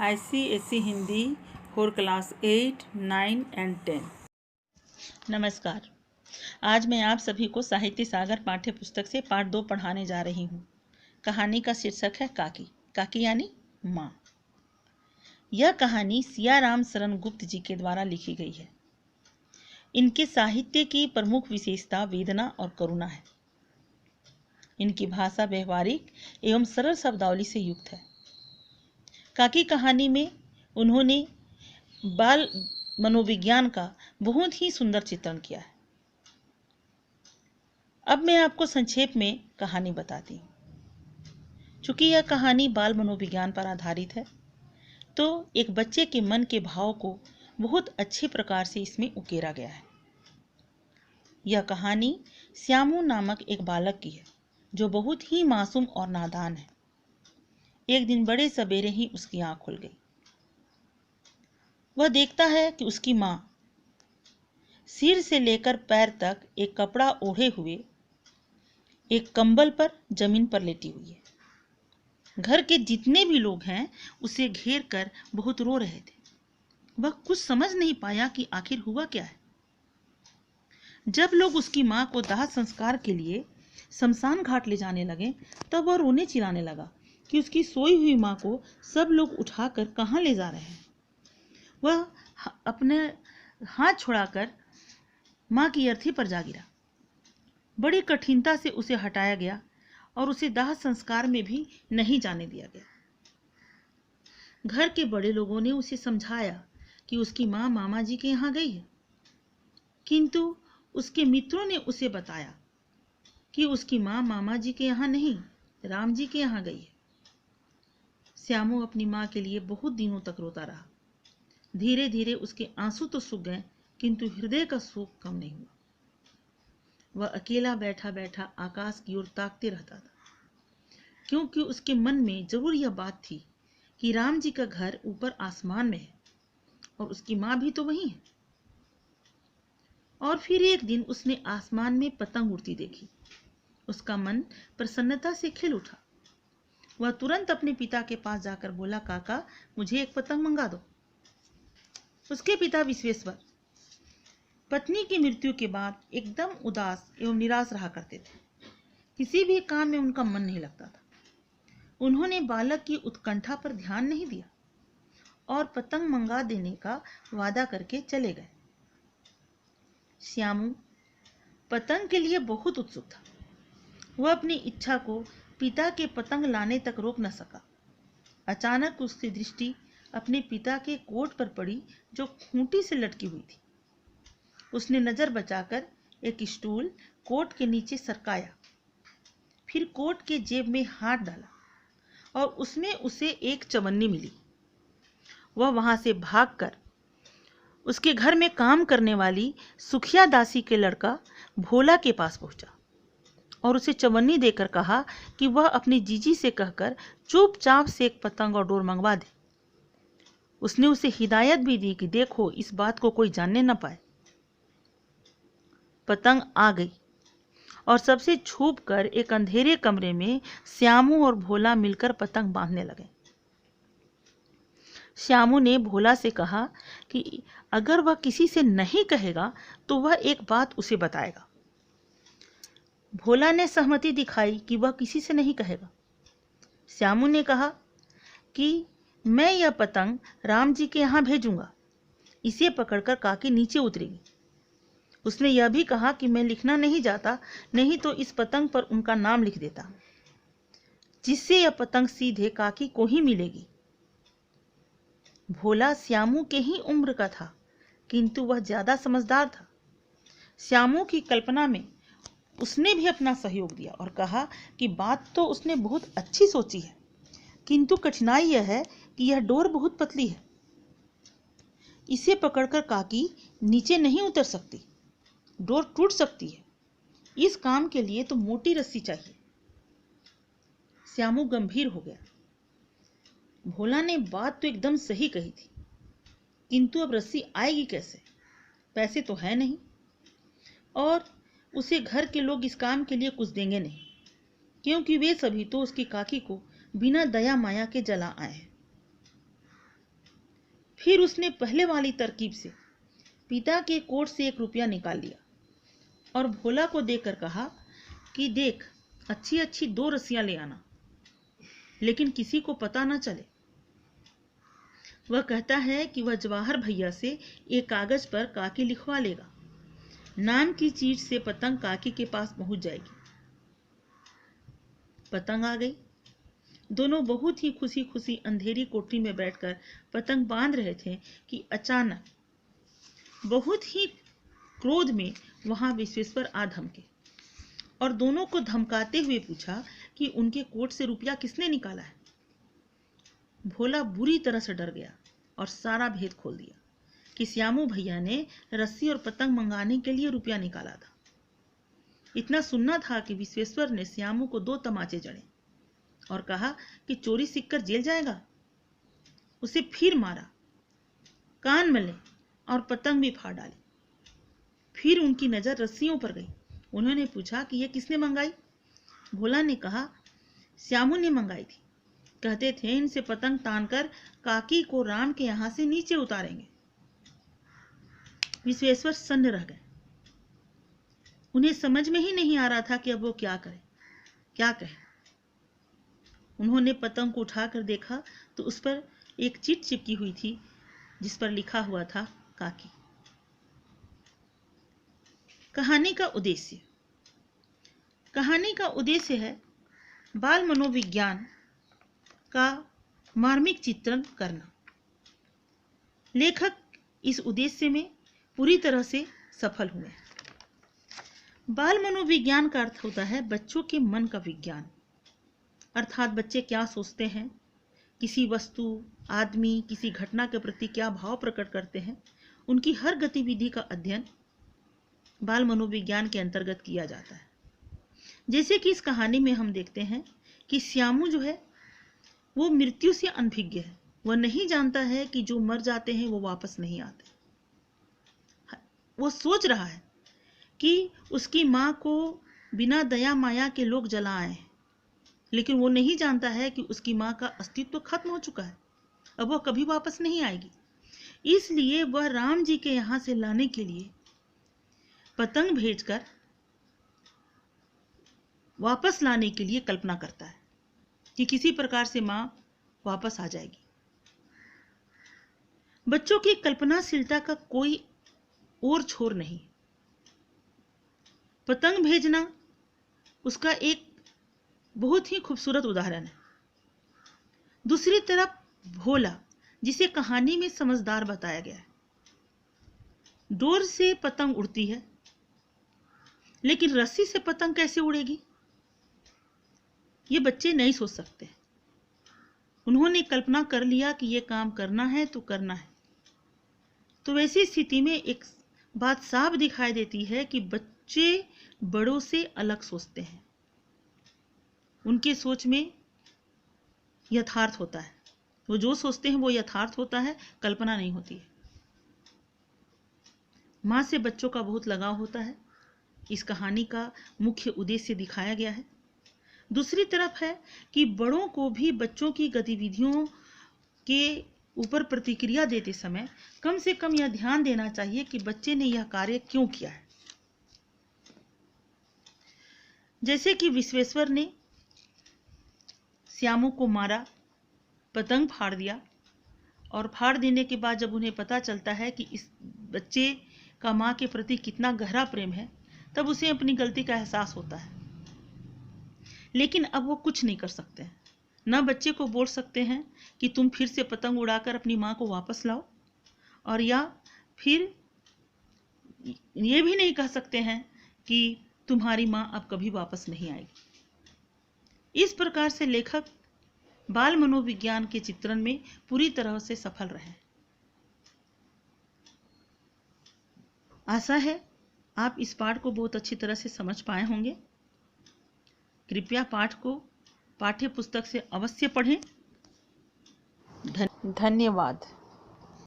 ICSE Hindi for class 8, 9 and 10। नमस्कार। आज मैं आप सभी को साहित्य सागर पाठ्य पुस्तक से पाठ 2 पढ़ाने जा रही हूँ। कहानी का शीर्षक है काकी। काकी यानी माँ। यह कहानी सियाराम शरण गुप्त जी के द्वारा लिखी गई है। इनके साहित्य की प्रमुख विशेषता वेदना और करुणा है। इनकी भाषा व्यवहारिक एवं सरल शब्दावली से युक्त है। काकी कहानी में उन्होंने बाल मनोविज्ञान का बहुत ही सुंदर चित्रण किया है। अब मैं आपको संक्षेप में कहानी बताती हूँ। चूंकि यह कहानी बाल मनोविज्ञान पर आधारित है, तो एक बच्चे के मन के भाव को बहुत अच्छे प्रकार से इसमें उकेरा गया है। यह कहानी श्यामू नामक एक बालक की है, जो बहुत ही मासूम और नादान है। एक दिन बड़े सवेरे ही उसकी आंख खुल गई। वह देखता है कि उसकी माँ सिर से लेकर पैर तक एक कपड़ा ओढ़े हुए एक कंबल पर जमीन पर लेटी हुई है। घर के जितने भी लोग हैं उसे घेर कर बहुत रो रहे थे। वह कुछ समझ नहीं पाया कि आखिर हुआ क्या है। जब लोग उसकी माँ को दाह संस्कार के लिए शमशान घाट ले जाने लगे, तब वह रोने चिल्लाने लगा कि उसकी सोई हुई माँ को सब लोग उठाकर कहाँ ले जा रहे हैं। वह अपने हाथ छुड़ाकर माँ की अर्थी पर जा गिरा। बड़ी कठिनता से उसे हटाया गया और उसे दाह संस्कार में भी नहीं जाने दिया गया। घर के बड़े लोगों ने उसे समझाया कि उसकी माँ मामा जी के यहाँ गई है, किंतु उसके मित्रों ने उसे बताया कि उसकी माँ मामा जी के यहाँ नहीं, राम जी के यहाँ गई है। श्यामू अपनी माँ के लिए बहुत दिनों तक रोता रहा। धीरे धीरे उसके आंसू तो सूख गए, किंतु हृदय का शोक कम नहीं हुआ। वह अकेला बैठा बैठा आकाश की ओर ताकते रहता था, क्योंकि उसके मन में जरूर यह बात थी कि राम जी का घर ऊपर आसमान में है और उसकी माँ भी तो वहीं है। और फिर एक दिन उसने आसमान में पतंग उड़ती देखी। उसका मन प्रसन्नता से खिल उठा। वह तुरंत अपने पिता के पास जाकर बोला, काका, मुझे एक पतंग मंगा दो। उसके पिता विश्वेश्वर पत्नी की मृत्यु के बाद एकदम उदास एवं निराश रहा करते थे। किसी भी काम में उनका मन नहीं लगता था। उन्होंने बालक की उत्कंठा पर ध्यान नहीं दिया और पतंग मंगा देने का वादा करके चले गए। श्यामू पतंग के लिए बहुत उत्सुक था। वह अपनी इच्छा को पिता के पतंग लाने तक रोक न सका। अचानक उसकी दृष्टि अपने पिता के कोट पर पड़ी, जो खूंटी से लटकी हुई थी। उसने नजर बचाकर एक स्टूल कोट के नीचे सरकाया, फिर कोट के जेब में हाथ डाला और उसमें उसे एक चवन्नी मिली। वह वहां से भागकर उसके घर में काम करने वाली सुखिया दासी के लड़का भोला के पास पहुंचा और उसे चवन्नी देकर कहा कि वह अपनी जीजी से कहकर चुपचाप से एक पतंग और डोर मंगवा दे। उसने उसे हिदायत भी दी कि देखो, इस बात को कोई जानने न पाए। पतंग आ गई और सबसे छुप कर एक अंधेरे कमरे में श्यामू और भोला मिलकर पतंग बांधने लगे। श्यामू ने भोला से कहा कि अगर वह किसी से नहीं कहेगा तो वह एक बात उसे बताएगा। भोला ने सहमति दिखाई कि वह किसी से नहीं कहेगा। श्यामू ने कहा कि मैं यह पतंग राम जी के यहाँ भेजूंगा, इसे पकड़कर काकी नीचे उतरेगी। उसने यह भी कहा कि मैं लिखना नहीं जाता, नहीं तो इस पतंग पर उनका नाम लिख देता, जिससे यह पतंग सीधे काकी को ही मिलेगी। भोला श्यामू के ही उम्र का था, किंतु वह ज्यादा समझदार था। श्यामू की कल्पना में उसने भी अपना सहयोग दिया और कहा कि बात तो उसने बहुत अच्छी सोची है, किंतु कठिनाई यह है कि यह डोर बहुत पतली है। इसे पकड़कर काकी नीचे नहीं उतर सकती, डोर टूट सकती है। इस काम के लिए तो मोटी रस्सी चाहिए। श्यामू गंभीर हो गया। भोला ने बात तो एकदम सही कही थी, किंतु अब रस्सी आएगी कैसे? पैसे तो है नहीं और उसे घर के लोग इस काम के लिए कुछ देंगे नहीं, क्योंकि वे सभी तो उसकी काकी को बिना दया माया के जला आए हैं। फिर उसने पहले वाली तरकीब से पिता के कोट से 1 रुपया निकाल लिया और भोला को देकर कहा कि देख, अच्छी अच्छी 2 रस्सियां ले आना, लेकिन किसी को पता न चले। वह कहता है कि वह जवाहर भैया से एक कागज पर काकी लिखवा लेगा। नाम की चीज से पतंग काकी के पास पहुंच जाएगी। पतंग आ गई। दोनों बहुत ही खुशी खुशी अंधेरी कोठरी में बैठकर पतंग बांध रहे थे कि अचानक बहुत ही क्रोध में वहां विश्वेश्वर आ धमके और दोनों को धमकाते हुए पूछा कि उनके कोट से रुपया किसने निकाला है। भोला बुरी तरह से डर गया और सारा भेद खोल दिया कि श्यामू भैया ने रस्सी और पतंग मंगाने के लिए रुपया निकाला था। इतना सुनना था कि विश्वेश्वर ने श्यामू को 2 तमाचे जड़े और कहा कि चोरी सीख कर जेल जाएगा। उसे फिर मारा, कान मले और पतंग भी फाड़ डाली। फिर उनकी नजर रस्सियों पर गई। उन्होंने पूछा कि यह किसने मंगाई। भोला ने कहा श्यामू ने मंगाई थी। कहते थे इनसे पतंग तानकर काकी को राम के यहां से नीचे उतारेंगे। विश्वेश्वर सन्न रह गए। उन्हें समझ में ही नहीं आ रहा था कि अब वो क्या करे, क्या कहे। उन्होंने पतंग को उठाकर देखा तो उस पर एक चिट चिपकी हुई थी जिस पर लिखा हुआ था काकी। कहानी का उद्देश्य। कहानी का उद्देश्य है बाल मनोविज्ञान का मार्मिक चित्रण करना। लेखक इस उद्देश्य में पूरी तरह से सफल हुए। बाल मनोविज्ञान का अर्थ होता है बच्चों के मन का विज्ञान, अर्थात बच्चे क्या सोचते हैं, किसी वस्तु, आदमी, किसी घटना के प्रति क्या भाव प्रकट करते हैं, उनकी हर गतिविधि का अध्ययन बाल मनोविज्ञान के अंतर्गत किया जाता है। जैसे कि इस कहानी में हम देखते हैं कि श्यामू जो है वो मृत्यु से अनभिज्ञ है। वह नहीं जानता है कि जो मर जाते हैं वो वापस नहीं आते। वो सोच रहा है कि उसकी माँ को बिना दया माया के लोग जला आए हैं, लेकिन वो नहीं जानता है कि उसकी माँ का अस्तित्व खत्म हो चुका है, अब वह कभी वापस नहीं आएगी। इसलिए वह राम जी के यहाँ से लाने के लिए पतंग भेजकर वापस लाने के लिए कल्पना करता है कि किसी प्रकार से माँ वापस आ जाएगी। बच्चों की कल्पनाशीलता का कोई और छोर नहीं। पतंग भेजना उसका एक बहुत ही खूबसूरत उदाहरण है। दूसरी तरफ भोला, जिसे कहानी में समझदार बताया गया है, डोर से पतंग उड़ती है, लेकिन रस्सी से पतंग कैसे उड़ेगी, ये बच्चे नहीं सोच सकते। उन्होंने कल्पना कर लिया कि ये काम करना है तो करना है। तो वैसी स्थिति में एक बात साफ दिखाई देती है कि बच्चे बड़ों से अलग सोचते हैं। उनके सोच में यथार्थ होता है। वो जो सोचते हैं वो यथार्थ होता है, कल्पना नहीं होती है। माँ से बच्चों का बहुत लगाव होता है। इस कहानी का मुख्य उद्देश्य दिखाया गया है। दूसरी तरफ है कि बड़ों को भी बच्चों की गतिविधियों के ऊपर प्रतिक्रिया देते समय कम से कम यह ध्यान देना चाहिए कि बच्चे ने यह कार्य क्यों किया है। जैसे कि विश्वेश्वर ने श्यामू को मारा, पतंग फाड़ दिया, और फाड़ देने के बाद जब उन्हें पता चलता है कि इस बच्चे का माँ के प्रति कितना गहरा प्रेम है, तब उसे अपनी गलती का एहसास होता है। लेकिन अब वो कुछ नहीं कर सकते हैं। न बच्चे को बोल सकते हैं कि तुम फिर से पतंग उड़ाकर अपनी माँ को वापस लाओ, और या फिर ये भी नहीं कह सकते हैं कि तुम्हारी माँ अब कभी वापस नहीं आएगी। इस प्रकार से लेखक बाल मनोविज्ञान के चित्रण में पूरी तरह से सफल रहे। आशा है आप इस पाठ को बहुत अच्छी तरह से समझ पाए होंगे। कृपया पाठ को पाठ्य पुस्तक से अवश्य पढ़ें। धन्यवाद।